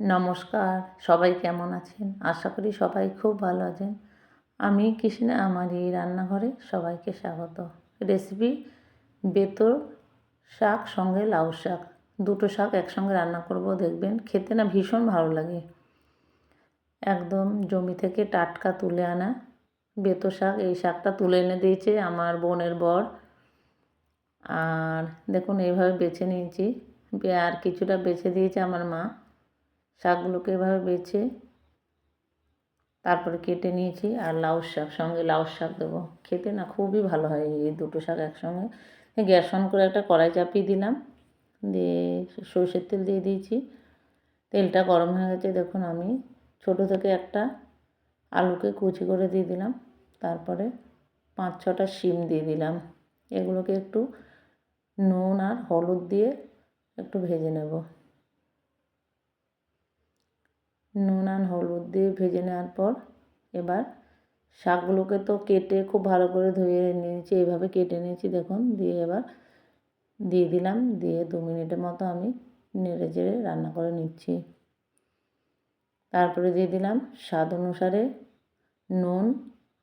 নমস্কার, সবাই কেমন আছেন? আশা করি সবাই খুব ভালো আছেন। আমি কৃষ্ণা, আমার এই রান্নাঘরে সবাইকে স্বাগত। রেসিপি বেতর শাক সঙ্গে লাউ শাক, দুটো শাক একসঙ্গে রান্না করব, দেখবেন খেতে না ভীষণ ভালো লাগে। একদম জমি থেকে টাটকা তুলে আনা বেতর শাক। এই শাকটা তুলে এনে দিয়েছে আমার বোনের বর। আর দেখুন এইভাবে বেছে নিয়েছি, আর কিছুটা বেছে দিয়েছে আমার মা। শাকগুলোকে এভাবে বেছে তারপরে কেটে নিয়েছি। আর লাউ শাক, সঙ্গে লাউ শাক দেবো, খেতে না খুবই ভালো হয় এই দুটো শাক একসঙ্গে। গ্যাস অন করে একটা কড়াই চাপিয়ে দিলাম, দিয়ে সরষের তেল দিয়ে দিয়েছি। তেলটা গরম হয়ে গেছে, দেখুন আমি ছোটো থেকে একটা আলুকে কুচি করে দিয়ে দিলাম। তারপরে 5-6টা শিম দিয়ে দিলাম। এগুলোকে একটু নুন আর হলুদ দিয়ে একটু ভেজে নেব। নুন আর হলুদ দিয়ে ভেজে নেওয়ার পর এবার শাকগুলোকে তো কেটে খুব ভালো করে ধুয়ে নিয়েছি, এইভাবে কেটে নিয়েছি দেখুন। দিয়ে এবার দিয়ে দিলাম, দিয়ে 2 মিনিটের মতো আমি নেড়ে চেড়ে রান্না করে নিচ্ছি। তারপরে দিয়ে দিলাম স্বাদ অনুসারে নুন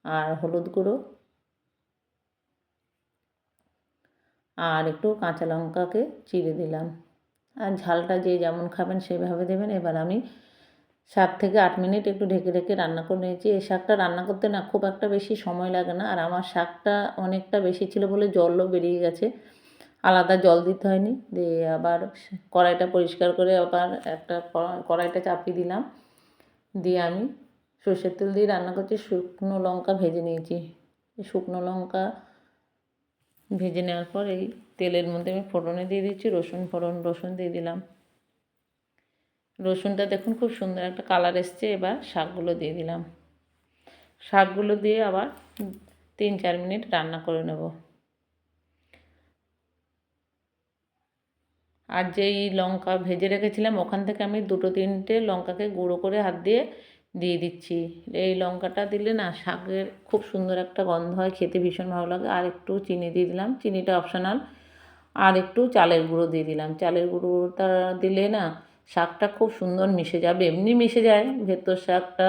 আর হলুদ গুঁড়ো, আর একটু কাঁচা লঙ্কাকে চিড়ে দিলাম। আর ঝালটা যে যেমন খাবেন সেভাবে দেবেন। এবার আমি 7 থেকে 8 মিনিট একটু ঢেকে ঢেকে রান্না করে নিয়েছি। এই শাকটা রান্না করতে না খুব একটা বেশি সময় লাগে না। আর আমার শাকটা অনেকটা বেশি ছিল বলে জলও বেরিয়ে গেছে, আলাদা জল দিতে হয়নি। দিয়ে আবার কড়াইটা পরিষ্কার করে আবার একটা কড়াইটা চাপিয়ে দিলাম। দিয়ে আমি সরষের তেল দিয়ে রান্না করছি। শুকনো লঙ্কা ভেজে নিয়েছি। শুকনো লঙ্কা ভেজে নেওয়ার পর এই তেলের মধ্যে আমি ফোড়নে দিয়ে দিচ্ছি রসুন দিয়ে দিলাম। রসুনটা দেখুন খুব সুন্দর একটা কালার এসছে। এবার শাকগুলো দিয়ে দিলাম। শাকগুলো দিয়ে আবার 3-4 মিনিট রান্না করে নেব। আর যেই লঙ্কা ভেজে রেখেছিলাম ওখান থেকে আমি 2-3টে লঙ্কাকে গুঁড়ো করে হাত দিয়ে দিয়ে দিচ্ছি। এই লঙ্কাটা দিলে না শাকের খুব সুন্দর একটা গন্ধ হয়, খেতে ভীষণ ভালো লাগে। আর একটু চিনি দিয়ে দিলাম, চিনিটা অপশনাল। আর একটু চালের গুঁড়ো দিয়ে দিলাম। চালের গুঁড়োটা দিলে না শাকটা খুব সুন্দর মিশে যাবে, এমনি মিশে যায় ভেতর শাকটা।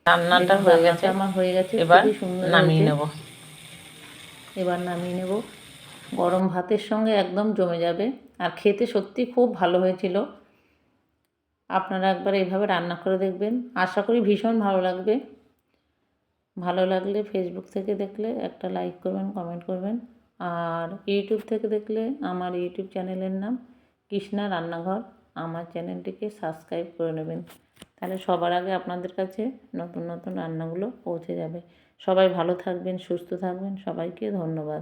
রান্নাটা হয়ে গেছে, আমার হয়ে গেছে, খুবই সুন্দর নামিয়ে নেব। এবার নামিয়ে নেব। গরম ভাতের সঙ্গে একদম জমে যাবে, আর খেতে সত্যি খুব ভালো হয়েছিল। আপনারা একবার এইভাবে রান্না করে দেখবেন, আশা করি ভীষণ ভালো লাগবে। ভালো লাগলে ফেসবুক থেকে দেখলে একটা লাইক করবেন, কমেন্ট করবেন। আর ইউটিউব থেকে দেখলে আমার ইউটিউব চ্যানেলের নাম কৃষ্ণা রান্নাঘর, আমার চ্যানেলটিকে সাবস্ক্রাইব করে নেবেন। তাহলে সবার আগে আপনাদের কাছে নতুন নতুন রান্নাগুলো পৌঁছে যাবে। সবাই ভালো থাকবেন, সুস্থ থাকবেন, সবাইকে ধন্যবাদ।